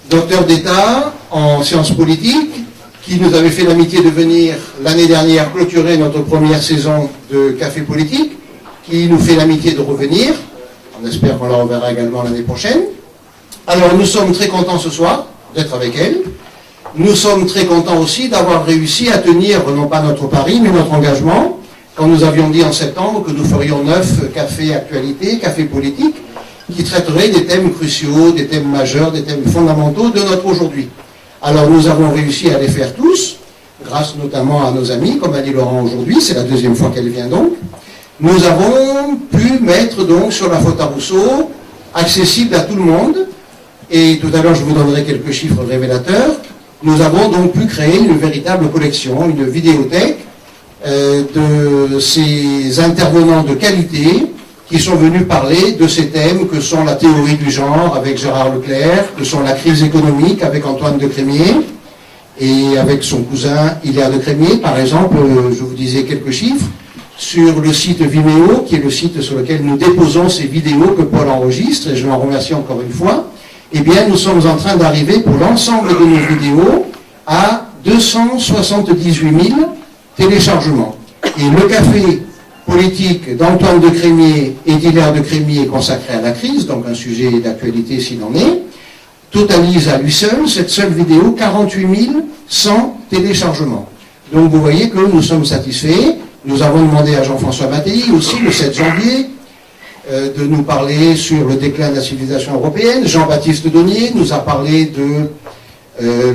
docteur d'État en sciences politiques, qui nous avait fait l'amitié de venir l'année dernière clôturer notre première saison de Café Politique, qui nous fait l'amitié de revenir. On espère qu'on la reverra également l'année prochaine. Alors nous sommes très contents ce soir d'être avec elle. Nous sommes très contents aussi d'avoir réussi à tenir, non pas notre pari, mais notre engagement, quand nous avions dit en septembre que nous ferions 9 cafés actualités, cafés politiques, qui traiteraient des thèmes cruciaux, des thèmes majeurs, des thèmes fondamentaux de notre aujourd'hui. Alors nous avons réussi à les faire tous, grâce notamment à nos amis, comme Annie Laurent aujourd'hui, c'est la deuxième fois qu'elle vient donc. Nous avons pu mettre donc sur la faute à Rousseau, accessible à tout le monde, et tout à l'heure je vous donnerai quelques chiffres révélateurs. Nous avons donc pu créer une véritable collection, une vidéothèque de ces intervenants de qualité qui sont venus parler de ces thèmes que sont la théorie du genre avec Gérard Leclerc, que sont la crise économique avec Antoine de Crémier et avec son cousin Hilaire de Crémier. Par exemple, je vous disais quelques chiffres, sur le site Vimeo, qui est le site sur lequel nous déposons ces vidéos que Paul enregistre, et je l'en remercie encore une fois, eh bien nous sommes en train d'arriver pour l'ensemble de nos vidéos à 278 000 téléchargements. Et le café politique d'Antoine de Crémier et d'Hilaire de Crémier consacré à la crise, donc un sujet d'actualité s'il en est, totalise à lui seul, cette seule vidéo, 48 100 téléchargements. Donc vous voyez que nous sommes satisfaits. Nous avons demandé à Jean-François Mattei aussi, le 7 janvier, de nous parler sur le déclin de la civilisation européenne. Jean-Baptiste Donnier nous a parlé de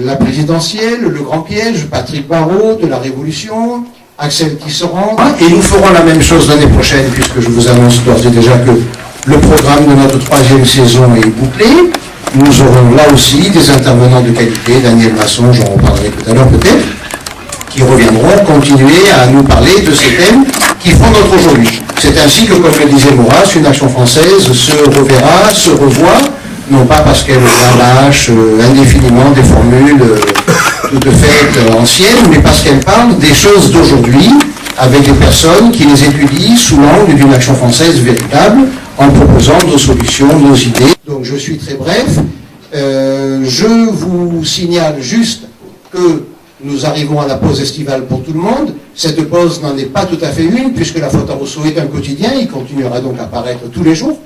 la présidentielle, le grand piège, Patrick Barrault, de la Révolution, Axel Tisserand. Et nous ferons la même chose l'année prochaine, puisque je vous annonce d'ores et déjà que le programme de notre 3e saison est bouclé. Nous aurons là aussi des intervenants de qualité, Daniel Masson, j'en reparlerai tout à l'heure peut-être, qui reviendront continuer à nous parler de ces thèmes qui font notre aujourd'hui. C'est ainsi que, comme le disait Maurras, une action française se reverra, se revoit, non pas parce qu'elle relâche indéfiniment des formules toutes faites anciennes, mais parce qu'elle parle des choses d'aujourd'hui avec des personnes qui les étudient sous l'angle d'une action française véritable, en proposant nos solutions, nos idées. Donc je suis très bref. Je vous signale juste que nous arrivons à la pause estivale pour tout le monde. Cette pause n'en est pas tout à fait une, puisque la faute à Rousseau est un quotidien, il continuera donc à paraître tous les jours.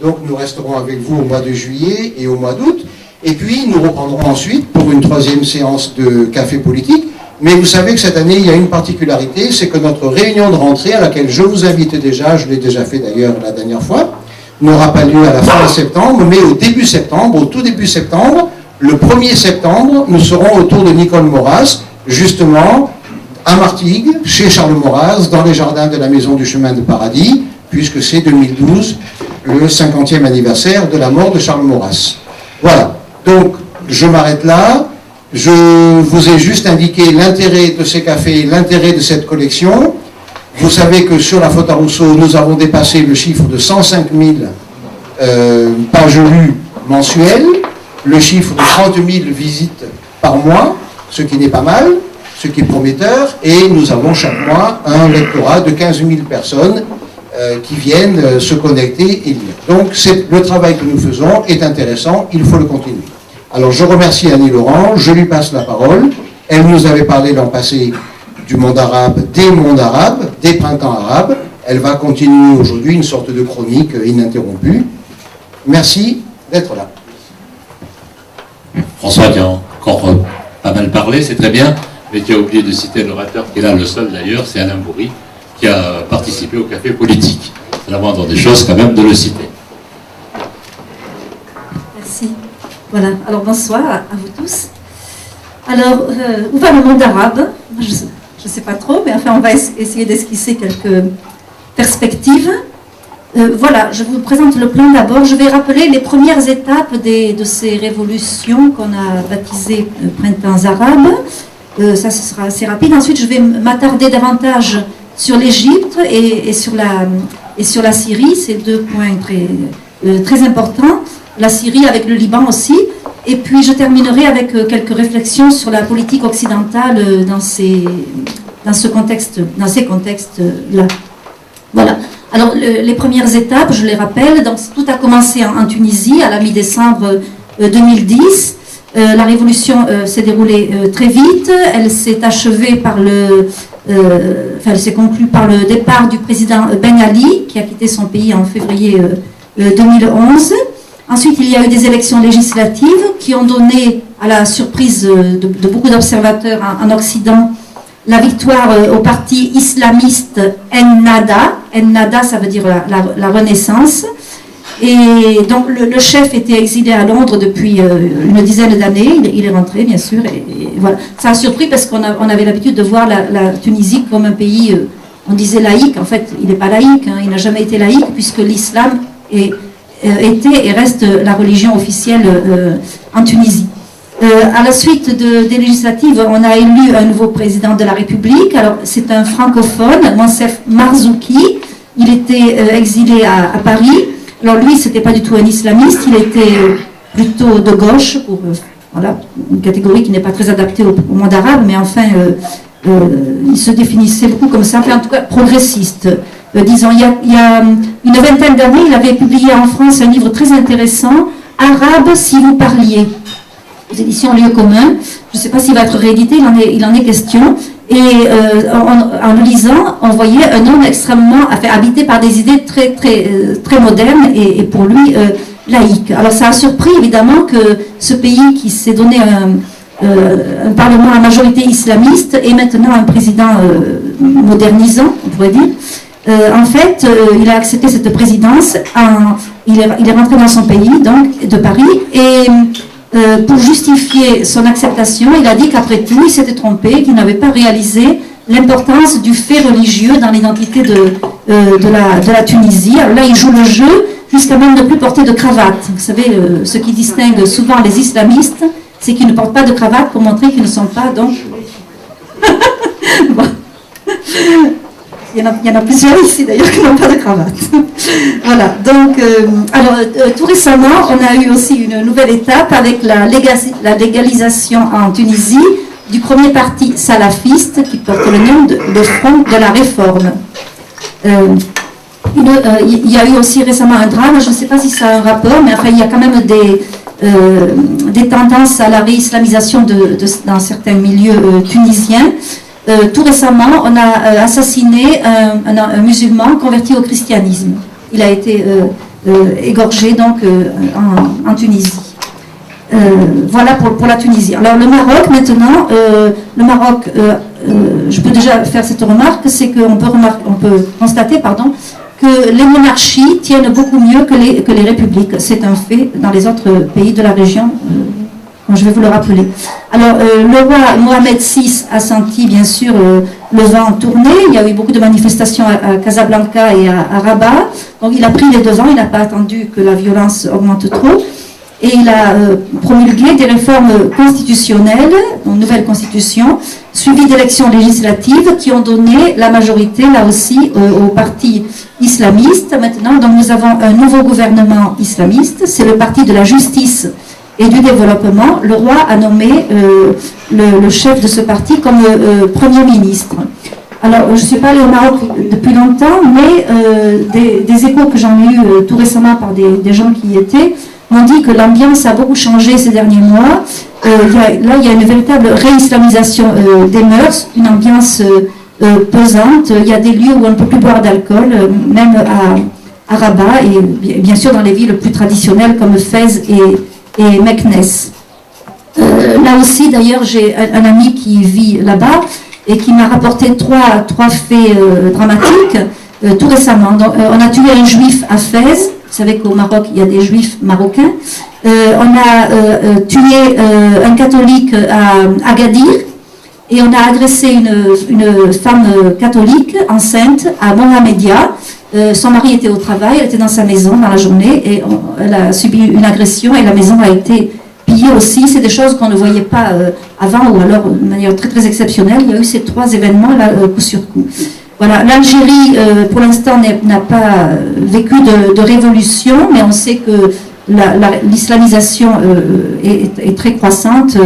Donc nous resterons avec vous au mois de juillet et au mois d'août. Et puis nous reprendrons ensuite pour une 3e séance de café politique. Mais vous savez que cette année, il y a une particularité, c'est que notre réunion de rentrée, à laquelle je vous invite déjà, je l'ai déjà fait d'ailleurs la dernière fois, n'aura pas lieu à la fin septembre, mais au début septembre, au tout début septembre, le 1er septembre, nous serons autour de Nicole Maurras, justement, à Martigues, chez Charles Maurras, dans les jardins de la Maison du Chemin de Paradis, puisque c'est 2012, le 50e anniversaire de la mort de Charles Maurras. Voilà, donc je m'arrête là. Je vous ai juste indiqué l'intérêt de ces cafés, l'intérêt de cette collection. Vous savez que sur la faute à Rousseau, nous avons dépassé le chiffre de 105 000 pages lues mensuelles, le chiffre de 30 000 visites par mois, ce qui n'est pas mal, ce qui est prometteur, et nous avons chaque mois un lectorat de 15 000 personnes qui viennent se connecter et lire. Donc le travail que nous faisons est intéressant, il faut le continuer. Alors je remercie Annie Laurent, je lui passe la parole. Elle nous avait parlé l'an passé du monde arabe, des printemps arabes. Elle va continuer aujourd'hui une sorte de chronique ininterrompue. Merci d'être là. François qui a encore pas mal parlé, c'est très bien, mais qui a oublié de citer l'orateur qui est là, le seul d'ailleurs, c'est Alain Bourri, qui a participé au café politique. C'est la moindre des choses quand même de le citer. Merci. Voilà, alors bonsoir à vous tous. Alors, où va le monde arabe? Je ne sais pas trop, mais enfin on va essayer d'esquisser quelques perspectives. Voilà, je vous présente le plan d'abord. Je vais rappeler les premières étapes de ces révolutions qu'on a baptisées printemps arabes. Ça, ce sera assez rapide. Ensuite, je vais m'attarder davantage sur l'Égypte et sur la Syrie. C'est 2 points très importants. La Syrie avec le Liban aussi. Et puis, je terminerai avec quelques réflexions sur la politique occidentale dans ces contextes-là. Voilà. Alors, les premières étapes, je les rappelle, donc, tout a commencé en Tunisie à la mi-décembre 2010. La révolution s'est déroulée très vite. Elle s'est achevée par elle s'est conclue par le départ du président Ben Ali, qui a quitté son pays en février 2011. Ensuite, il y a eu des élections législatives qui ont donné, à la surprise de beaucoup d'observateurs en Occident, la victoire au parti islamiste Ennahda. Ennahda, ça veut dire la Renaissance. Et donc le chef était exilé à Londres depuis une dizaine d'années. Il est rentré, bien sûr. Et voilà. Ça a surpris parce qu'on avait l'habitude de voir la Tunisie comme un pays, on disait laïque. En fait, il n'est pas laïque. Hein, il n'a jamais été laïque puisque l'islam était et reste la religion officielle en Tunisie. À la suite des législatives, on a élu un nouveau président de la République. Alors, c'est un francophone, Monsef Marzouki. Il était exilé à Paris. Alors lui, c'était pas du tout un islamiste, il était plutôt de gauche, voilà, une catégorie qui n'est pas très adaptée au monde arabe, mais enfin, il se définissait beaucoup comme ça, en tout cas progressiste. Disons, il y a une vingtaine d'années, il avait publié en France un livre très intéressant, Arabe si vous parliez, aux éditions Lieu commun. Je ne sais pas s'il va être réédité, il en est question. Et en le lisant, on voyait un homme extrêmement habité par des idées très modernes et pour lui laïques. Alors ça a surpris évidemment que ce pays qui s'est donné un parlement à majorité islamiste et maintenant un président modernisant, on pourrait dire. En fait, il a accepté cette présidence, il est rentré dans son pays, donc de Paris, et pour justifier son acceptation, il a dit qu'après tout, il s'était trompé, qu'il n'avait pas réalisé l'importance du fait religieux dans l'identité de la Tunisie. Alors là, il joue le jeu jusqu'à même ne plus porter de cravate. Vous savez, ce qui distingue souvent les islamistes, c'est qu'ils ne portent pas de cravate pour montrer qu'ils ne sont pas, donc... Bon. Il y en a plusieurs ici d'ailleurs qui n'ont pas de cravate. Voilà, donc, tout récemment, on a eu aussi une nouvelle étape avec la légalisation en Tunisie du premier parti salafiste qui porte le nom de Front de la Réforme. Il y a eu aussi récemment un drame, je ne sais pas si ça a un rapport, mais enfin, il y a quand même des tendances à la réislamisation dans certains milieux tunisiens. Tout récemment, on a assassiné un musulman converti au christianisme. Il a été égorgé donc en Tunisie. Voilà pour la Tunisie. Alors le Maroc maintenant, je peux déjà faire cette remarque, c'est qu'on peut constater, que les monarchies tiennent beaucoup mieux que les républiques. C'est un fait dans les autres pays de la région. Je vais vous le rappeler. Alors, le roi Mohamed VI a senti, bien sûr, le vent tourner. Il y a eu beaucoup de manifestations à Casablanca et à Rabat. Donc, il a pris les devants. Il n'a pas attendu que la violence augmente trop. Et il a promulgué des réformes constitutionnelles, une nouvelle constitution, suivies d'élections législatives qui ont donné la majorité, là aussi, au parti islamiste. Maintenant, donc, nous avons un nouveau gouvernement islamiste. C'est le parti de la justice et du développement. Le roi a nommé le chef de ce parti comme Premier ministre. Alors, je ne suis pas allée au Maroc depuis longtemps, mais des échos que j'en ai eu tout récemment par des gens qui y étaient m'ont dit que l'ambiance a beaucoup changé ces derniers mois. Là, il y a une véritable réislamisation des mœurs, une ambiance pesante. Il y a des lieux où on ne peut plus boire d'alcool, même à Rabat, et bien sûr dans les villes plus traditionnelles comme Fès et Meknès. Là aussi, d'ailleurs, j'ai un ami qui vit là-bas et qui m'a rapporté trois faits dramatiques tout récemment. Donc, on a tué un juif à Fès. Vous savez qu'au Maroc, il y a des juifs marocains. On a tué un catholique à Agadir. Et on a agressé une femme catholique enceinte à Mohamedia. Son mari était au travail, elle était dans sa maison dans la journée et elle a subi une agression et la maison a été pillée aussi. C'est des choses qu'on ne voyait pas avant ou alors de manière très très exceptionnelle. Il y a eu ces trois événements là coup sur coup. Voilà, l'Algérie pour l'instant n'a pas vécu de révolution, mais on sait que l'islamisation est très croissante.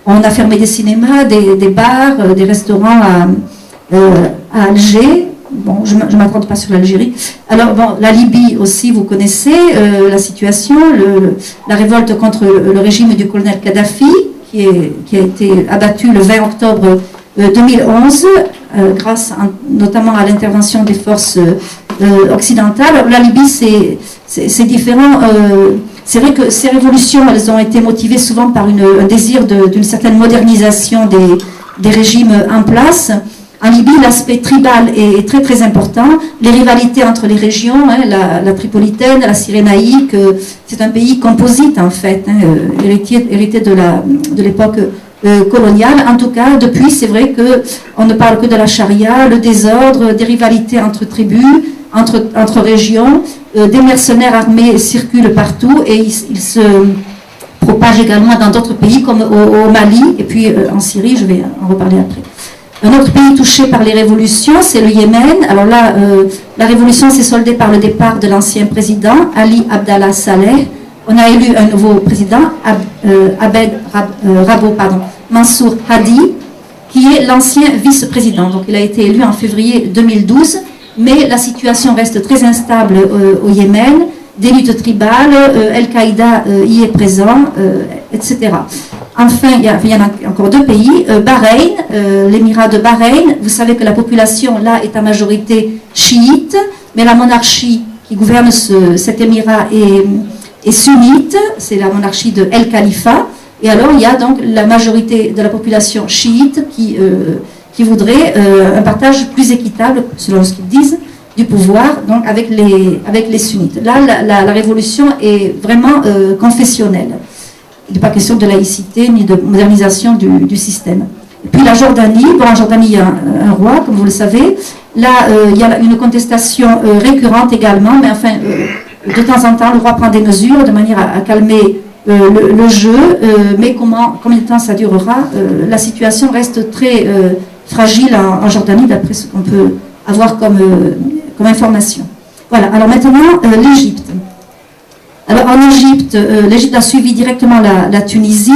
On a fermé des cinémas, des bars, des restaurants à Alger. bon, je ne m'attarde pas sur l'Algérie. Alors, bon, la Libye aussi, vous connaissez la situation, la révolte contre le régime du colonel Kadhafi, qui a été abattu le 20 octobre 2011, grâce notamment à l'intervention des forces occidentales. Alors, la Libye, c'est différent. C'est vrai que ces révolutions, elles ont été motivées souvent par un désir d'une certaine modernisation des régimes en place. En Libye, l'aspect tribal est très très important. Les rivalités entre les régions, hein, la Tripolitaine, la Cyrénaïque, c'est un pays composite en fait, hein, hérité de l'époque coloniale. En tout cas, depuis, c'est vrai qu'on ne parle que de la charia, le désordre, des rivalités entre tribus, entre régions, des mercenaires armés circulent partout et ils se propagent également dans d'autres pays comme au Mali et puis en Syrie, je vais en reparler après. Un autre pays touché par les révolutions, c'est le Yémen. Alors là, la révolution s'est soldée par le départ de l'ancien président, Ali Abdallah Saleh. On a élu un nouveau président, Mansour Hadi, qui est l'ancien vice-président. Donc il a été élu en février 2012, mais la situation reste très instable au Yémen. Des luttes tribales, Al-Qaïda y est présent, etc. Enfin, il y en a encore deux pays, Bahreïn, l'émirat de Bahreïn. Vous savez que la population là est à majorité chiite, mais la monarchie qui gouverne cet émirat est sunnite, c'est la monarchie de El Khalifa. Et alors il y a donc la majorité de la population chiite qui voudrait un partage plus équitable, selon ce qu'ils disent, du pouvoir, donc avec les sunnites. Là, la révolution est vraiment confessionnelle. Il n'est pas question de laïcité ni de modernisation du système. Et puis la Jordanie, en Jordanie il y a un roi, comme vous le savez. Là, il y a une contestation récurrente également, mais enfin, de temps en temps, le roi prend des mesures de manière à calmer le jeu, mais combien de temps ça durera, la situation reste très fragile en Jordanie, d'après ce qu'on peut avoir comme information. Voilà, alors maintenant, l'Égypte. Alors en Égypte, l'Égypte a suivi directement la Tunisie.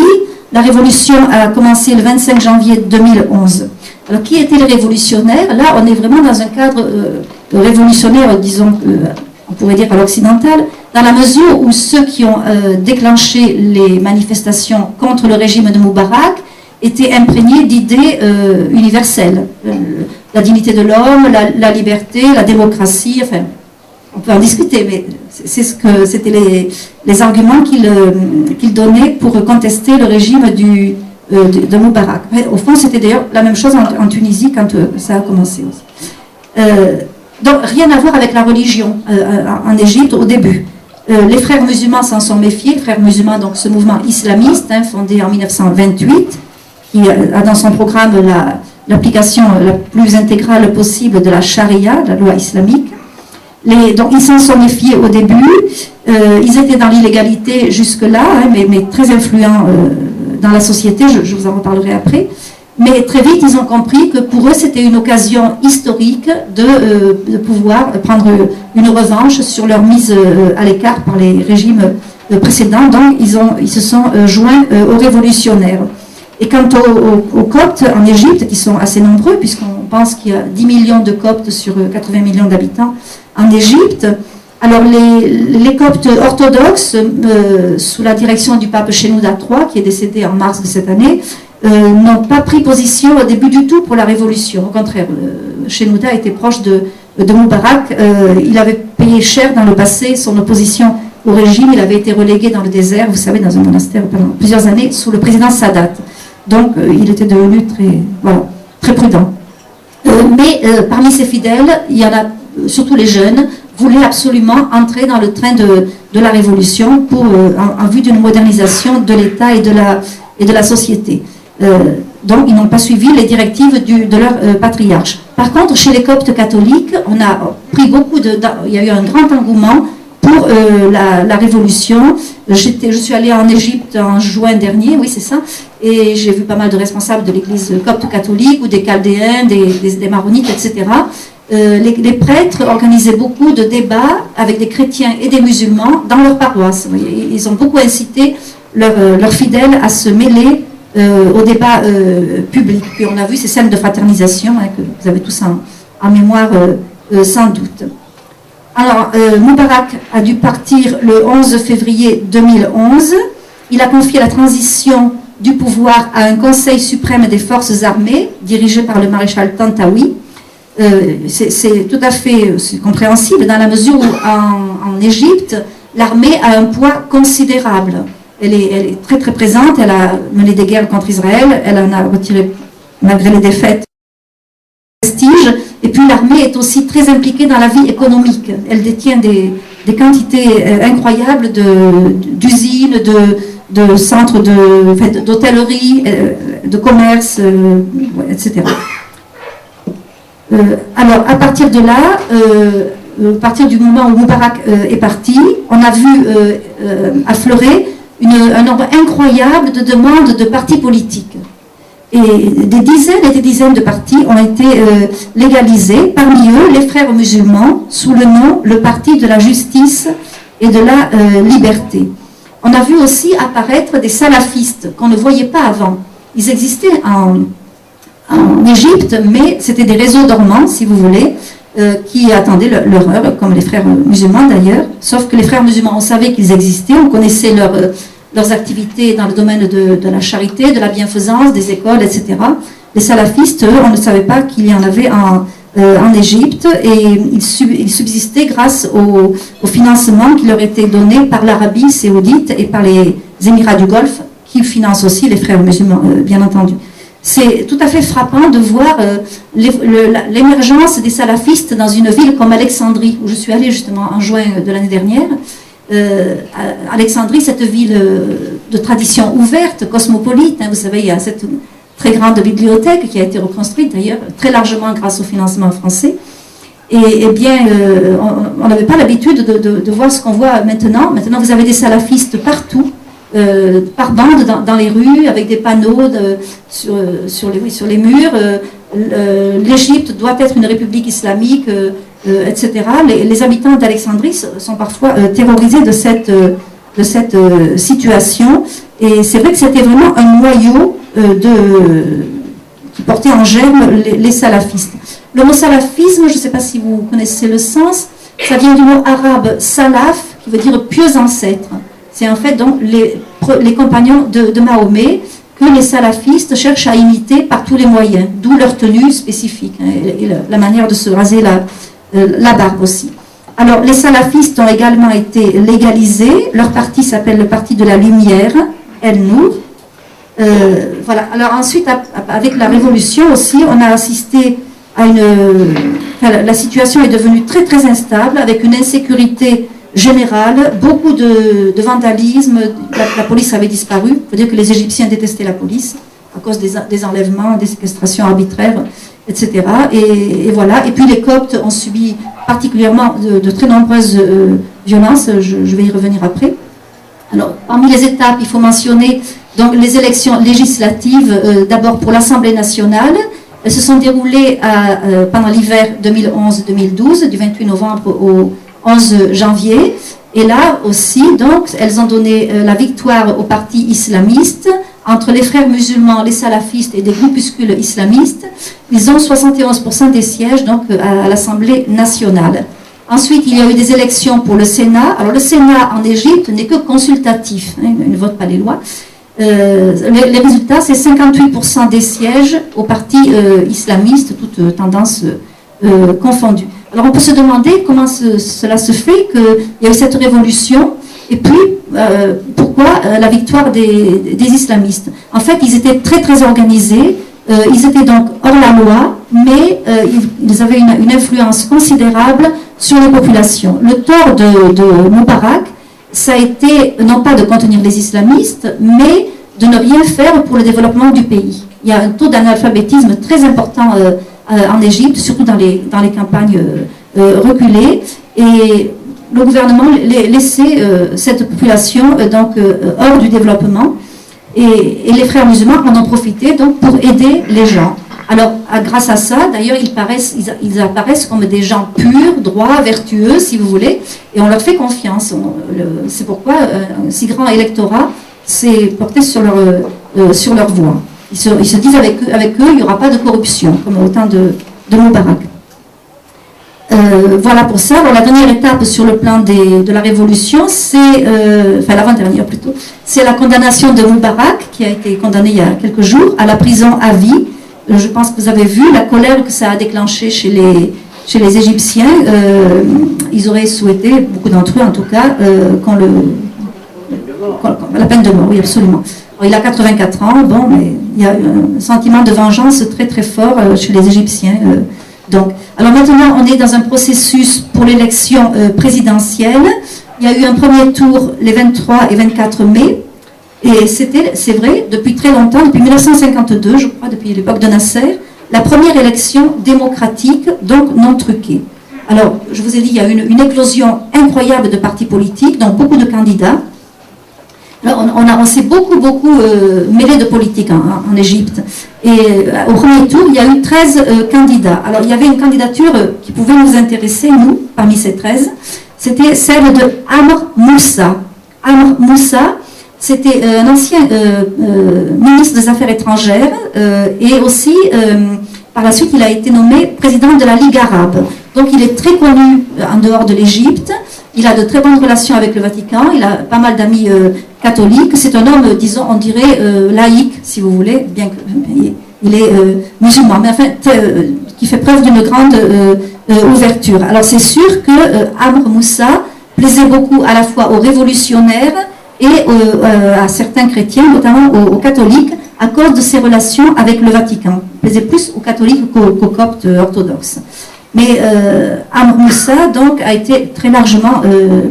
La révolution a commencé le 25 janvier 2011. Alors qui étaient les révolutionnaires? Là, on est vraiment dans un cadre révolutionnaire, disons, on pourrait dire à l'occidental, dans la mesure où ceux qui ont déclenché les manifestations contre le régime de Moubarak étaient imprégnés d'idées universelles. La dignité de l'homme, la liberté, la démocratie, enfin, on peut en discuter, mais c'était les arguments qu'il donnait pour contester le régime de Moubarak. Au fond, c'était d'ailleurs la même chose en Tunisie quand ça a commencé aussi. Donc, rien à voir avec la religion en Égypte au début. Les frères musulmans s'en sont méfiés. Les frères musulmans, donc ce mouvement islamiste, fondé en 1928, qui a dans son programme l'application la plus intégrale possible de la charia, la loi islamique. Donc ils s'en sont méfiés au début, ils étaient dans l'illégalité jusque-là, mais très influents dans la société, je vous en reparlerai après. Mais très vite, ils ont compris que pour eux, c'était une occasion historique de pouvoir prendre une revanche sur leur mise à l'écart par les régimes précédents. Donc ils se sont joints aux révolutionnaires. Et quant aux Coptes en Égypte, qui sont assez nombreux, puisqu'on pense qu'il y a 10 millions de Coptes sur 80 millions d'habitants en Égypte, alors les Coptes orthodoxes, sous la direction du pape Shenouda III, qui est décédé en mars de cette année, n'ont pas pris position au début du tout pour la révolution. Au contraire, Shenouda était proche de Moubarak. Il avait payé cher dans le passé son opposition au régime. Il avait été relégué dans le désert, vous savez, dans un monastère pendant plusieurs années, sous le président Sadat. Donc, il était devenu très prudent. Mais parmi ses fidèles, il y en a, surtout les jeunes, voulaient absolument entrer dans le train de la révolution en vue d'une modernisation de l'État et de la société. Donc, ils n'ont pas suivi les directives de leur patriarche. Par contre, chez les Coptes catholiques, on a pris il y a eu un grand engouement pour la révolution. Je suis allée en Égypte en juin dernier, oui c'est ça, et j'ai vu pas mal de responsables de l'église copte catholique ou des Chaldéens, des Maronites, etc. Les prêtres organisaient beaucoup de débats avec des chrétiens et des musulmans dans leur paroisse. Ils ont beaucoup incité leurs fidèles à se mêler au débat public. Puis on a vu ces scènes de fraternisation que vous avez tous en mémoire sans doute. Alors, Moubarak a dû partir le 11 février 2011. Il a confié la transition du pouvoir à un Conseil suprême des forces armées, dirigé par le maréchal Tantawi. C'est tout à fait compréhensible dans la mesure où en Égypte, l'armée a un poids considérable. Elle est très très présente, elle a mené des guerres contre Israël, elle en a retiré, malgré les défaites, prestige. Et puis l'armée est aussi très impliquée dans la vie économique. Elle détient des quantités incroyables d'usines, de centres d'hôtellerie, de commerce, etc. Alors, à partir de là, à partir du moment où Moubarak est parti, on a vu affleurer un nombre incroyable de demandes de partis politiques. Et des dizaines et des dizaines de partis ont été légalisés, parmi eux les frères musulmans, sous le nom le Parti de la justice et de la liberté. On a vu aussi apparaître des salafistes qu'on ne voyait pas avant. Ils existaient en Égypte, mais c'était des réseaux dormants, si vous voulez, qui attendaient leur heure, comme les frères musulmans d'ailleurs. Sauf que les frères musulmans, on savait qu'ils existaient, on connaissait leurs activités dans le domaine de la charité, de la bienfaisance, des écoles, etc. Les salafistes, eux, on ne savait pas qu'il y en avait en Égypte, et ils subsistaient grâce au financement qui leur était donné par l'Arabie saoudite et par les Émirats du Golfe, qui financent aussi les frères musulmans, bien entendu. C'est tout à fait frappant de voir l'émergence des salafistes dans une ville comme Alexandrie, où je suis allée justement en juin de l'année dernière. Alexandrie, cette ville de tradition ouverte, cosmopolite, hein, vous savez, il y a cette très grande bibliothèque qui a été reconstruite d'ailleurs très largement grâce au financement français. Et bien, on n'avait pas l'habitude de voir ce qu'on voit maintenant. Maintenant, vous avez des salafistes partout, par bande dans les rues, avec des panneaux sur les murs. L'Égypte doit être une république islamique, etc. Les habitants d'Alexandrie sont parfois terrorisés de cette situation. Et c'est vrai que c'était vraiment un noyau qui portait en germe les salafistes. Le mot salafisme, je ne sais pas si vous connaissez le sens, ça vient du mot arabe salaf, qui veut dire pieux ancêtre. C'est en fait donc les compagnons de Mahomet que les salafistes cherchent à imiter par tous les moyens, d'où leur tenue spécifique, hein, et la manière de se raser la barbe aussi. Alors, les salafistes ont également été légalisés. Leur parti s'appelle le Parti de la Lumière, El-Nour. Voilà. Alors ensuite, avec la Révolution aussi, on a assisté à la situation est devenue très très instable, avec une insécurité générale, beaucoup de vandalisme, la police avait disparu. Il faut dire que les Égyptiens détestaient la police à cause des enlèvements, des séquestrations arbitraires, etc. Et voilà. Et puis les Coptes ont subi particulièrement de très nombreuses violences. Je vais y revenir après. Alors, parmi les étapes, il faut mentionner donc les élections législatives, d'abord pour l'Assemblée nationale. Elles se sont déroulées pendant l'hiver 2011-2012, du 28 novembre au 11 janvier. Et là aussi, donc, elles ont donné la victoire au parti islamiste. Entre les frères musulmans, les salafistes et des groupuscules islamistes, ils ont 71% des sièges donc, à l'Assemblée nationale. Ensuite, il y a eu des élections pour le Sénat. Alors, le Sénat en Égypte n'est que consultatif, hein, il ne vote pas les lois. Les résultats, c'est 58% des sièges au parti islamiste, toutes tendances confondues. Alors, on peut se demander comment cela se fait qu'il y a eu cette révolution. Et puis, pourquoi la victoire des islamistes? En fait, ils étaient très très organisés, ils étaient donc hors la loi, mais ils avaient une influence considérable sur les populations. Le tort de Moubarak, ça a été non pas de contenir les islamistes, mais de ne rien faire pour le développement du pays. Il y a un taux d'analphabétisme très important en Égypte, surtout dans les campagnes reculées, et le gouvernement laissait cette population donc hors du développement, et les frères musulmans en ont profité donc pour aider les gens. Alors grâce à ça, d'ailleurs, ils apparaissent comme des gens purs, droits, vertueux, si vous voulez, et on leur fait confiance. C'est pourquoi un si grand électorat s'est porté sur leur voie. Ils se disent avec eux, il n'y aura pas de corruption, comme au temps de Moubarak. Voilà pour ça. Alors, la dernière étape sur le plan de la révolution, c'est, enfin l'avant-dernière plutôt, c'est la condamnation de Moubarak, qui a été condamné il y a quelques jours à la prison à vie. Je pense que vous avez vu la colère que ça a déclenché chez les Égyptiens. Ils auraient souhaité, beaucoup d'entre eux en tout cas, la peine de mort, oui absolument. Alors, il a 84 ans, bon, mais il y a un sentiment de vengeance très très fort chez les Égyptiens. Donc, alors maintenant, on est dans un processus pour l'élection présidentielle. Il y a eu un premier tour les 23 et 24 mai. Et c'est vrai, depuis très longtemps, depuis 1952, je crois, depuis l'époque de Nasser, la première élection démocratique, donc non truquée. Alors, je vous ai dit, il y a une éclosion incroyable de partis politiques, donc beaucoup de candidats. Alors, on s'est beaucoup mêlé de politique en Égypte. Et au premier tour, il y a eu 13 candidats. Alors, il y avait une candidature qui pouvait nous intéresser, nous, parmi ces 13. C'était celle de Amr Moussa. Amr Moussa, c'était un ancien ministre des Affaires étrangères et aussi, par la suite, il a été nommé président de la Ligue arabe. Donc, il est très connu en dehors de l'Égypte. Il a de très bonnes relations avec le Vatican. Il a pas mal d'amis catholiques. C'est un homme, disons, on dirait laïque, si vous voulez, bien qu'il est musulman, mais enfin, qui fait preuve d'une grande ouverture. Alors, c'est sûr que Amr Moussa plaisait beaucoup à la fois aux révolutionnaires et à certains chrétiens, notamment aux catholiques, à cause de ses relations avec le Vatican. Il plaisait plus aux catholiques qu'aux coptes orthodoxes. Mais Amr Moussa, donc, a été très largement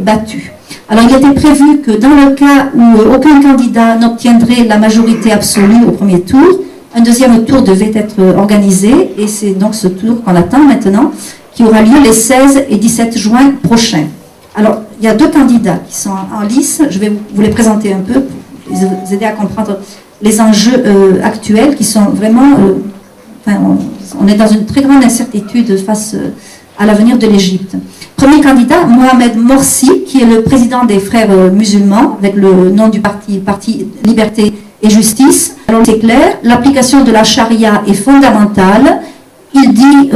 battu. Alors, il était prévu que dans le cas où aucun candidat n'obtiendrait la majorité absolue au premier tour, un deuxième tour devait être organisé, et c'est donc ce tour qu'on attend maintenant, qui aura lieu les 16 et 17 juin prochains. Alors, il y a deux candidats qui sont en lice, je vais vous les présenter un peu pour vous aider à comprendre les enjeux actuels qui sont vraiment... on est dans une très grande incertitude face à l'avenir de l'Égypte. Premier candidat, Mohamed Morsi, qui est le président des Frères musulmans, avec le nom du parti Liberté et Justice. Alors c'est clair, l'application de la charia est fondamentale. Il dit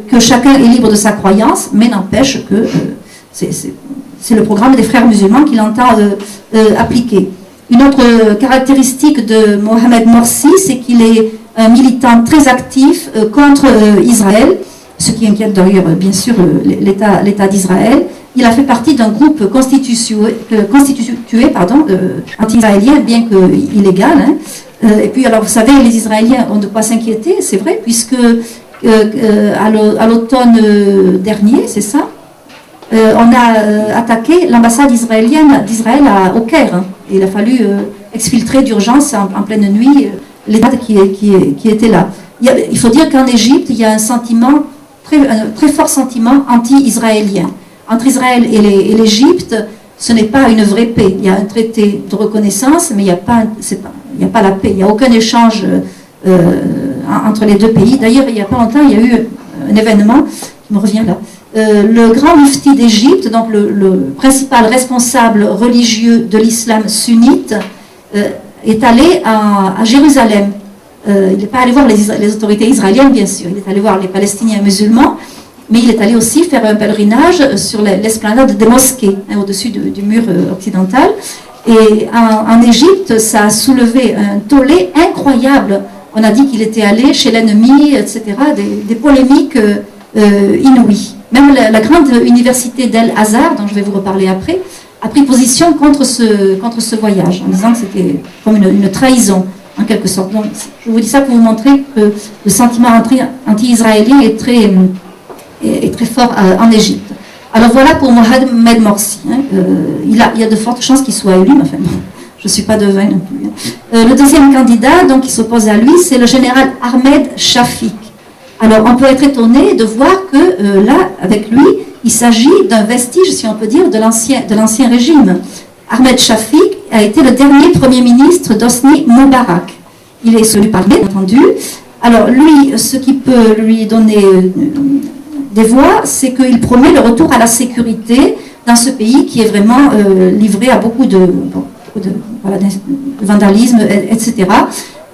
que chacun est libre de sa croyance, mais n'empêche que c'est le programme des Frères musulmans qu'il entend appliquer. Une autre caractéristique de Mohamed Morsi, c'est qu'il est un militant très actif contre Israël, ce qui inquiète d'ailleurs bien sûr l'État d'Israël. Il a fait partie d'un groupe constitué anti-israélien, bien que illégal. Et puis alors vous savez, les Israéliens ont de quoi s'inquiéter, c'est vrai, puisque à l'automne dernier, c'est ça, on a attaqué l'ambassade israélienne d'Israël au Caire. Et il a fallu exfiltrer d'urgence en pleine nuit les dates qui étaient là. Il faut dire qu'en Égypte, il y a un sentiment, un très fort sentiment anti-israélien. Entre Israël et l'Égypte, ce n'est pas une vraie paix. Il y a un traité de reconnaissance, mais il n'y a pas la paix. Il n'y a aucun échange entre les deux pays. D'ailleurs, il n'y a pas longtemps, il y a eu un événement qui me revient là. Le grand mufti d'Égypte, donc le principal responsable religieux de l'islam sunnite, est allé à Jérusalem. Il n'est pas allé voir les autorités israéliennes, bien sûr. Il est allé voir les Palestiniens musulmans, mais il est allé aussi faire un pèlerinage sur l'esplanade des mosquées, au-dessus du mur occidental. Et en Égypte, ça a soulevé un tollé incroyable. On a dit qu'il était allé chez l'ennemi, etc. Des polémiques inouïes. Même la grande université d'El-Azhar, dont je vais vous reparler après, a pris position contre ce voyage, en disant que c'était comme une trahison, en quelque sorte. Donc, je vous dis ça pour vous montrer que le sentiment anti-israélien est très fort en Égypte. Alors voilà pour Mohamed Morsi. Il y a de fortes chances qu'il soit élu, mais enfin, bon, je ne suis pas devin non plus. Le deuxième candidat donc, qui s'oppose à lui, c'est le général Ahmed Shafik. Alors, on peut être étonné de voir que là, avec lui, il s'agit d'un vestige, si on peut dire, de l'ancien régime. Ahmed Shafik a été le dernier Premier ministre d'Hosni Moubarak. Il est celui par bien entendu. Alors, lui, ce qui peut lui donner des voix, c'est qu'il promet le retour à la sécurité dans ce pays qui est vraiment livré à beaucoup de vandalisme, etc.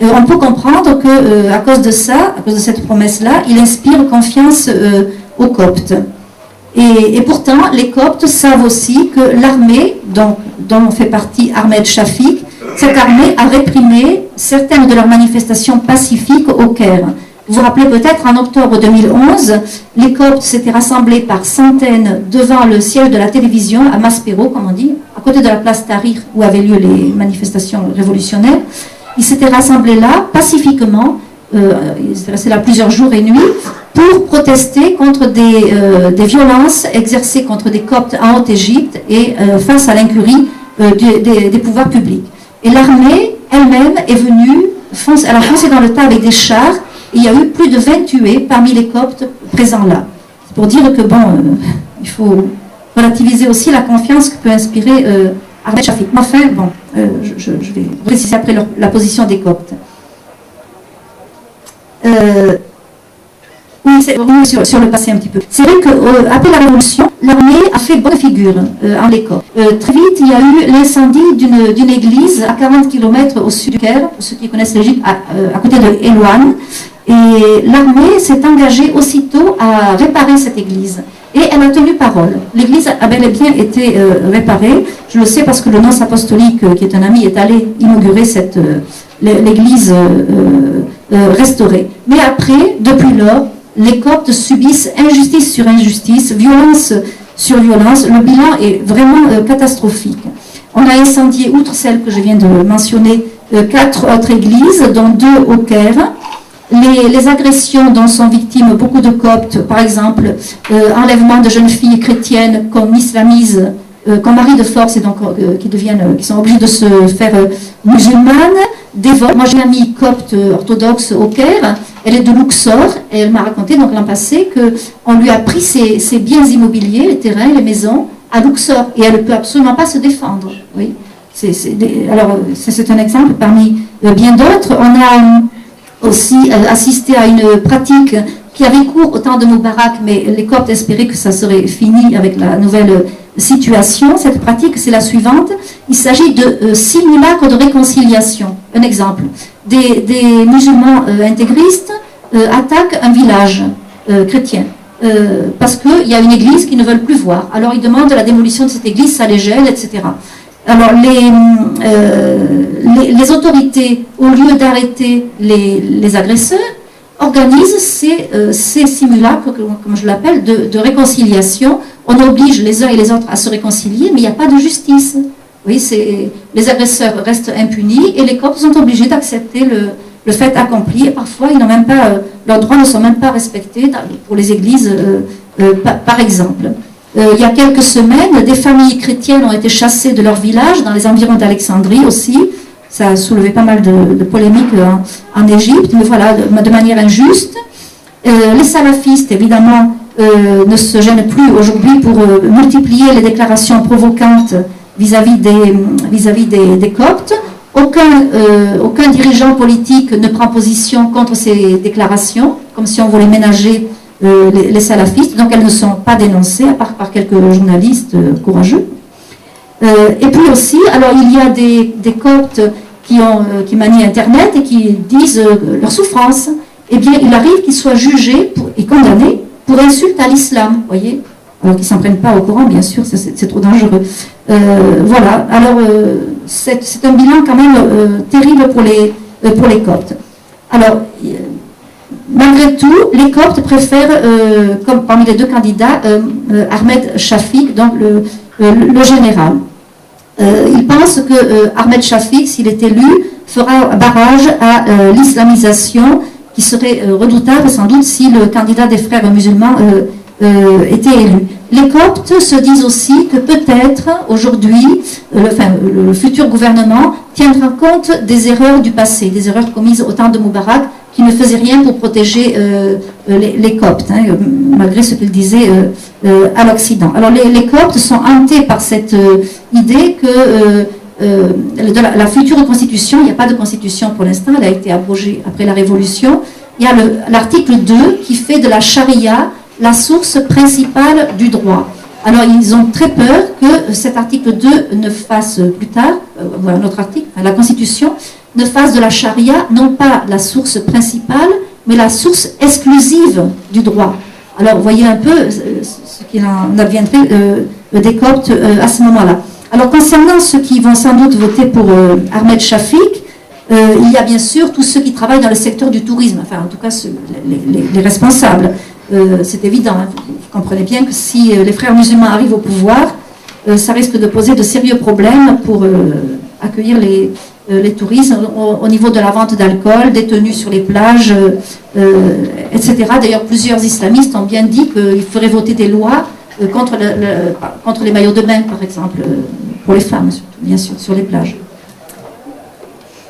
On peut comprendre qu'à cause de ça, à cause de cette promesse-là, il inspire confiance aux Coptes. Et pourtant, les Coptes savent aussi que l'armée, dont fait partie Ahmed Shafik, cette armée a réprimé certaines de leurs manifestations pacifiques au Caire. Vous vous rappelez peut-être, en octobre 2011, les Coptes s'étaient rassemblés par centaines devant le siège de la télévision, à Maspero, comme on dit, à côté de la place Tahrir, où avaient lieu les manifestations révolutionnaires. Ils s'étaient rassemblés là, pacifiquement, ils étaient restés là plusieurs jours et nuits, pour protester contre des violences exercées contre des Coptes en Haute-Égypte et face à l'incurie des pouvoirs publics. Et l'armée elle-même est venue, elle a foncé dans le tas avec des chars, et il y a eu plus de 20 tués parmi les Coptes présents là. C'est pour dire que, il faut relativiser aussi la confiance que peut inspirer Ahmed Shafik. Enfin, je vais préciser après la position des Coptes. Oui, sur le passé un petit peu. C'est vrai qu'après la Révolution, l'armée a fait bonne figure en les Coptes. Très vite, il y a eu l'incendie d'une église à 40 km au sud du Caire, pour ceux qui connaissent l'Égypte, à côté de Elouane. Et l'armée s'est engagée aussitôt à réparer cette église. Et elle a tenu parole. L'église a bel et bien été réparée. Je le sais parce que le nonce apostolique, qui est un ami, est allé inaugurer l'église restaurée. Mais après, depuis lors, les Coptes subissent injustice sur injustice, violence sur violence. Le bilan est vraiment catastrophique. On a incendié, outre celle que je viens de mentionner, 4 autres églises, dont 2 au Caire. Les agressions dont sont victimes beaucoup de Coptes, par exemple, enlèvement de jeunes filles chrétiennes qu'on islamise, qu'on marie de force et donc qui sont obligées de se faire musulmanes, des vols. Moi j'ai une amie copte orthodoxe au Caire, elle est de Luxor, et elle m'a raconté donc l'an passé qu'on lui a pris ses biens immobiliers, les terrains, les maisons, à Luxor, et elle ne peut absolument pas se défendre. Oui. Alors c'est un exemple parmi bien d'autres. On a aussi assisté à une pratique qui avait cours au temps de Moubarak, mais les Coptes espéraient que ça serait fini avec la nouvelle situation. Cette pratique, c'est la suivante. Il s'agit de simulacres de réconciliation. Un exemple. Des musulmans intégristes attaquent un village chrétien parce qu'il y a une église qu'ils ne veulent plus voir. Alors ils demandent la démolition de cette église, ça les gêne, etc. Alors les autorités, au lieu d'arrêter les agresseurs, organisent ces simulacres, comme je l'appelle, de réconciliation. On oblige les uns et les autres à se réconcilier, mais il n'y a pas de justice. Oui, les agresseurs restent impunis et les Coptes sont obligés d'accepter le fait accompli. Et parfois, ils n'ont même pas, leurs droits ne sont même pas respectés pour les églises, par exemple. Il y a quelques semaines, des familles chrétiennes ont été chassées de leur village, dans les environs d'Alexandrie aussi. Ça a soulevé pas mal de polémiques en Égypte, mais voilà, de manière injuste. Les salafistes, évidemment, ne se gênent plus aujourd'hui pour multiplier les déclarations provocantes vis-à-vis des Coptes. Aucun dirigeant politique ne prend position contre ces déclarations, comme si on voulait ménager les salafistes, donc elles ne sont pas dénoncées, à part par quelques journalistes courageux. Et puis aussi, alors il y a des Coptes qui manient Internet et qui disent leur souffrance. Eh bien, il arrive qu'ils soient jugés et condamnés pour insulte à l'islam, voyez, alors qu'ils ne s'en prennent pas au courant, bien sûr, c'est trop dangereux. Voilà, alors c'est un bilan quand même terrible pour les Coptes. Alors, malgré tout, les Coptes préfèrent, comme parmi les 2 candidats, Ahmed Shafik, donc le général. Ils pensent que Ahmed Shafik, s'il est élu, fera barrage à l'islamisation qui serait redoutable sans doute si le candidat des frères musulmans était élu. Les Coptes se disent aussi que peut-être aujourd'hui, le futur gouvernement tiendra compte des erreurs du passé, des erreurs commises au temps de Moubarak, qui ne faisait rien pour protéger les Coptes, malgré ce qu'il disait à l'Occident. Alors les Coptes sont hantés par cette idée que de la future constitution, il n'y a pas de constitution pour l'instant, elle a été abrogée après la Révolution, il y a l'article 2 qui fait de la charia la source principale du droit. Alors ils ont très peur que cet article 2 ne fasse plus tard, voilà notre article, la constitution, ne fasse de la charia non pas la source principale, mais la source exclusive du droit. Alors, vous voyez un peu ce qu'il en adviendrait des Coptes à ce moment-là. Alors, concernant ceux qui vont sans doute voter pour Ahmed Shafik, il y a bien sûr tous ceux qui travaillent dans le secteur du tourisme, enfin, en tout cas, les responsables. C'est évident, hein, vous comprenez bien que si les frères musulmans arrivent au pouvoir, ça risque de poser de sérieux problèmes pour accueillir les touristes au niveau de la vente d'alcool, des tenues sur les plages, etc. D'ailleurs, plusieurs islamistes ont bien dit qu'il faudrait voter des lois contre les maillots de bain, par exemple, pour les femmes, surtout, bien sûr, sur les plages.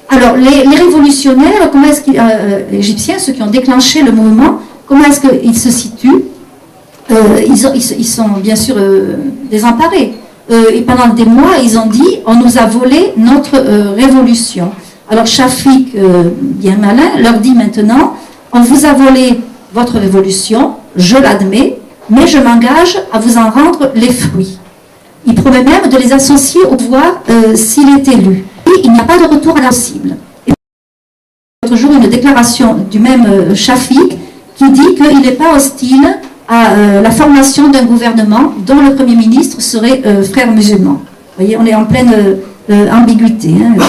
Alors, les révolutionnaires, comment est-ce qu'ils, égyptiens, ceux qui ont déclenché le mouvement, comment est-ce qu'ils se situent? Ils sont bien sûr désemparés. Et pendant des mois, ils ont dit « on nous a volé notre révolution ». Alors Shafik, bien malin, leur dit maintenant « on vous a volé votre révolution, je l'admets, mais je m'engage à vous en rendre les fruits ». Il promet même de les associer au pouvoir s'il est élu. Et il n'y a pas de retour à la cible. Et l'autre jour, une déclaration du même Shafik qui dit qu'il n'est pas hostile à la formation d'un gouvernement dont le Premier ministre serait frère musulman. Vous voyez, on est en pleine ambiguïté. Hein.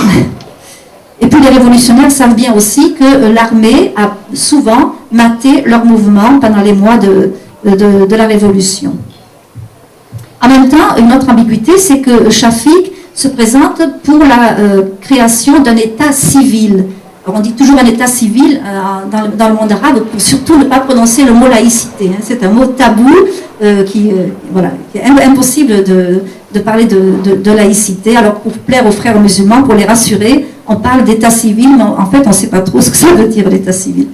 Et puis les révolutionnaires savent bien aussi que l'armée a souvent maté leur mouvement pendant les mois de la révolution. En même temps, une autre ambiguïté, c'est que Shafik se présente pour la création d'un État civil. Alors on dit toujours un État civil dans le monde arabe pour surtout ne pas prononcer le mot laïcité. Hein. C'est un mot tabou qui est impossible de parler de laïcité. Alors pour plaire aux frères musulmans, pour les rassurer, on parle d'État civil, mais en fait on ne sait pas trop ce que ça veut dire l'État civil.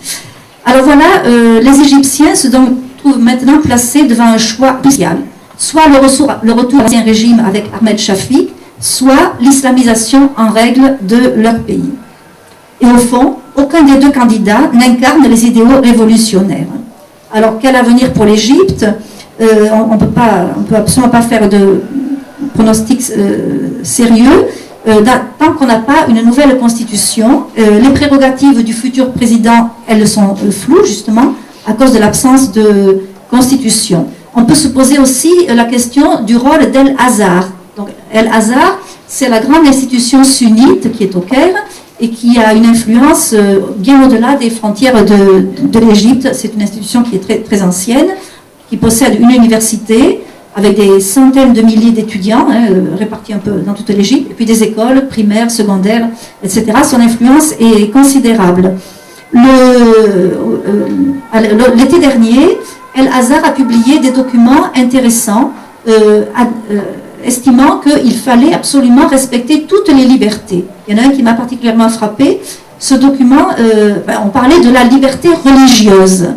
Alors voilà, les Égyptiens se trouvent maintenant placés devant un choix crucial. Soit le retour à l'ancien régime avec Ahmed Shafik, soit l'islamisation en règle de leur pays. Et au fond, aucun des deux candidats n'incarne les idéaux révolutionnaires. Alors, quel avenir pour l'Égypte? On ne peut absolument pas faire de pronostics sérieux tant qu'on n'a pas une nouvelle constitution. Les prérogatives du futur président, elles sont floues, justement, à cause de l'absence de constitution. On peut se poser aussi la question du rôle d'El-Azhar. Donc, El-Azhar, c'est la grande institution sunnite qui est au Caire, et qui a une influence bien au-delà des frontières de l'Égypte. C'est une institution qui est très, très ancienne, qui possède une université avec des centaines de milliers d'étudiants, répartis un peu dans toute l'Égypte, et puis des écoles primaires, secondaires, etc. Son influence est considérable. L'été dernier, El-Azhar a publié des documents intéressants, estimant qu'il fallait absolument respecter toutes les libertés. Il y en a un qui m'a particulièrement frappé. Ce document, on parlait de la liberté religieuse.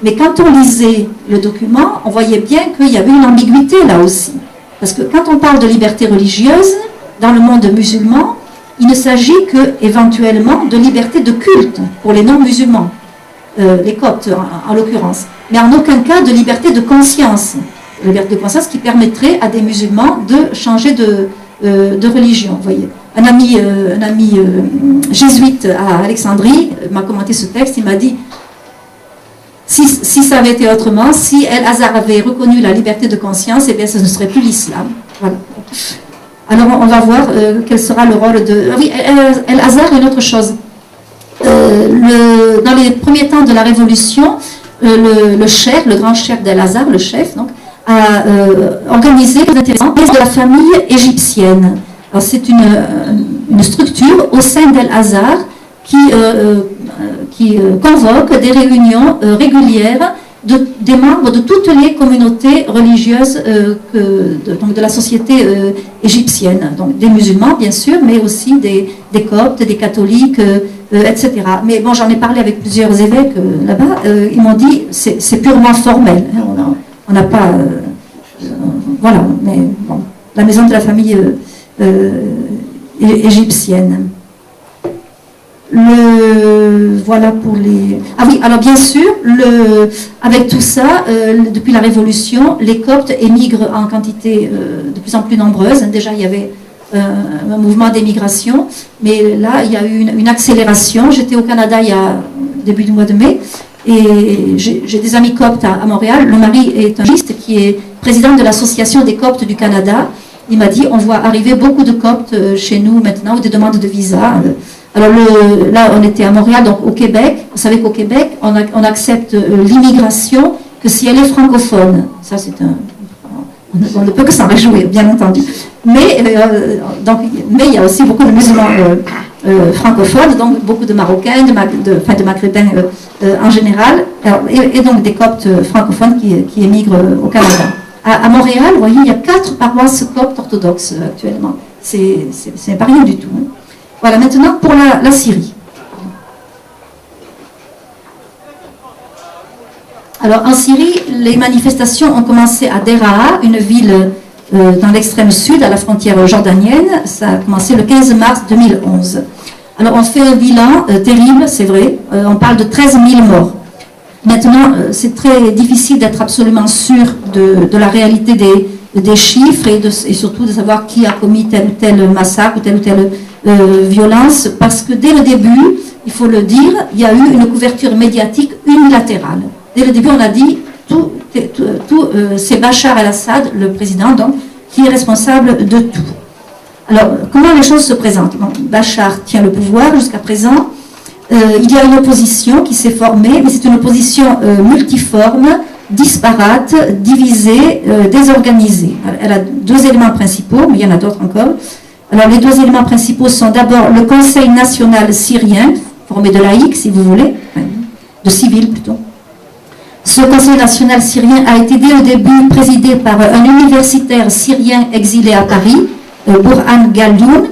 Mais quand on lisait le document, on voyait bien qu'il y avait une ambiguïté là aussi. Parce que quand on parle de liberté religieuse, dans le monde musulman, il ne s'agit qu'éventuellement de liberté de culte pour les non-musulmans, les Coptes en l'occurrence. Mais en aucun cas de liberté de conscience. Liberté de conscience qui permettrait à des musulmans de changer de religion. Vous voyez. Un ami jésuite à Alexandrie m'a commenté ce texte, il m'a dit si ça avait été autrement, si El-Azhar avait reconnu la liberté de conscience, eh bien ce ne serait plus l'islam. Voilà. Alors on va voir quel sera le rôle de... Ah oui, El-Azhar, une autre chose. Dans les premiers temps de la Révolution, le chef, le grand chef d'El-Azhar, le chef, donc, a organisé de la famille égyptienne. Alors c'est une structure au sein d'El-Azhar qui convoque des réunions régulières des membres de toutes les communautés religieuses donc de la société égyptienne. Donc des musulmans bien sûr, mais aussi des coptes, des catholiques, etc. Mais bon, j'en ai parlé avec plusieurs évêques là-bas, ils m'ont dit c'est purement formel. Hein, on n'a pas... voilà, mais bon, la maison de la famille égyptienne. Voilà pour les... Ah oui, alors bien sûr, avec tout ça, depuis la Révolution, les Coptes émigrent en quantité de plus en plus nombreuse. Déjà, il y avait un mouvement d'émigration, mais là, il y a eu une accélération. J'étais au Canada il y a début du mois de mai, Et j'ai des amis coptes à Montréal. Le mari est un juriste qui est président de l'association des coptes du Canada. Il m'a dit, on voit arriver beaucoup de coptes chez nous maintenant, ou des demandes de visa. Alors là, on était à Montréal, donc au Québec. Vous savez qu'au Québec, on accepte l'immigration que si elle est francophone. Ça, on ne peut que s'en réjouir, bien entendu. Mais il y a aussi beaucoup de musulmans francophones, donc beaucoup de Marocains, de Maghrébins en général, et donc des coptes francophones qui émigrent au Canada. À Montréal, vous voyez, il y a 4 paroisses coptes orthodoxes actuellement. C'est pas rien du tout. Hein. Voilà, maintenant pour la Syrie. Alors en Syrie, les manifestations ont commencé à Deraa, une ville dans l'extrême sud, à la frontière jordanienne. Ça a commencé le 15 mars 2011. Alors on fait un bilan terrible, c'est vrai. On parle de 13 000 morts. Maintenant, c'est très difficile d'être absolument sûr de la réalité des chiffres et surtout de savoir qui a commis tel ou tel massacre ou telle violence, parce que dès le début, il faut le dire, il y a eu une couverture médiatique unilatérale. Dès le début, on a dit c'est Bachar el-Assad, le président, donc, qui est responsable de tout. Alors, comment les choses se présentent? Donc, Bachar tient le pouvoir jusqu'à présent. Il y a une opposition qui s'est formée, mais c'est une opposition multiforme, disparate, divisée, désorganisée. Elle a 2 éléments principaux, mais il y en a d'autres encore. Alors, les 2 éléments principaux sont d'abord le Conseil national syrien, formé de laïcs, si vous voulez, de civils plutôt. Ce Conseil national syrien a été dès le début présidé par un universitaire syrien exilé à Paris, Burhan Galioun,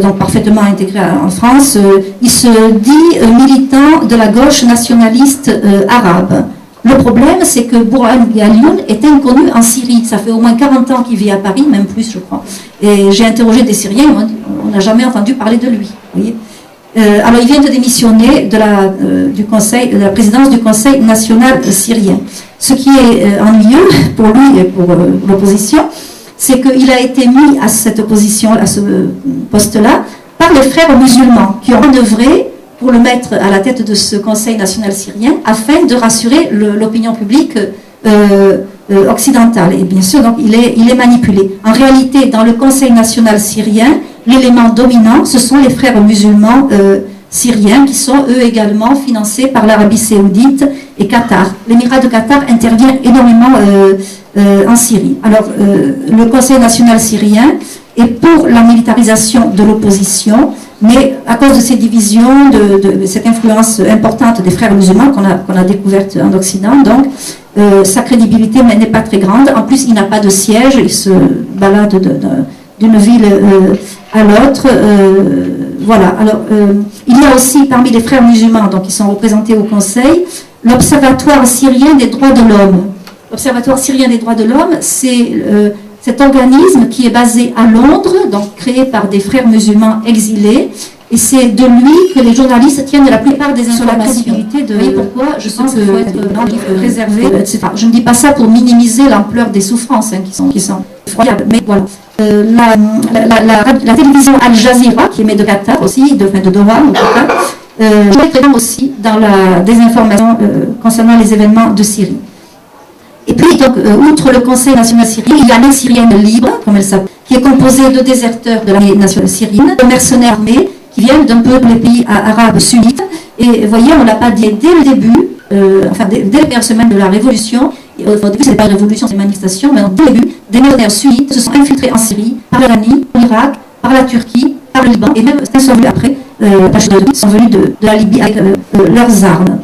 donc parfaitement intégré en France. Il se dit militant de la gauche nationaliste arabe. Le problème, c'est que Burhan Galioun est inconnu en Syrie. Ça fait au moins 40 ans qu'il vit à Paris, même plus, je crois. Et j'ai interrogé des Syriens, on n'a jamais entendu parler de lui. Vous voyez. Alors, il vient de démissionner de la présidence du Conseil national syrien. Ce qui est ennuyeux pour lui et pour l'opposition, c'est qu'il a été mis à cette position, à ce poste-là, par les frères musulmans, qui ont œuvré pour le mettre à la tête de ce Conseil national syrien, afin de rassurer l'opinion publique occidentale. Et bien sûr, donc, il est manipulé. En réalité, dans le Conseil national syrien, l'élément dominant, ce sont les frères musulmans syriens, qui sont eux également financés par l'Arabie saoudite et Qatar. L'émirat de Qatar intervient énormément en Syrie. Alors, le Conseil national syrien est pour la militarisation de l'opposition, mais à cause de ces divisions, de cette influence importante des frères musulmans qu'on a découverte en Occident, donc sa crédibilité n'est pas très grande. En plus, il n'a pas de siège, il se balade d'une ville à l'autre. Voilà. Alors, il y a aussi parmi les frères musulmans, donc qui sont représentés au Conseil, l'Observatoire syrien des droits de l'homme. L'Observatoire syrien des droits de l'homme, c'est cet organisme qui est basé à Londres, donc créé par des frères musulmans exilés, et c'est de lui que les journalistes tiennent la plupart des informations. Vous voyez pourquoi je pense qu'il faut être réservé, etc. Je ne dis pas ça pour minimiser l'ampleur des souffrances qui sont effroyables, mais voilà. La télévision Al Jazeera, qui émet de Qatar aussi, de Doha, au Qatar, est présente aussi dans la désinformation concernant les événements de Syrie. Et puis, donc, outre le Conseil national syrien, il y a l'armée syrienne libre, comme elle s'appelle, qui est composée de déserteurs de l'armée nationale syrienne, de mercenaires armés qui viennent d'un peu les pays arabes sunnites. Et vous voyez, on ne l'a pas dit dès le début, dès les premières semaines de la révolution. Au début, ce n'est pas une révolution, c'est une manifestation, mais dès le début, des mercenaires sunnites se sont infiltrés en Syrie, par l'Iran, l'Irak, par la Turquie, par le Liban, et même certains sont venus après, sont venus de la Libye avec leurs armes.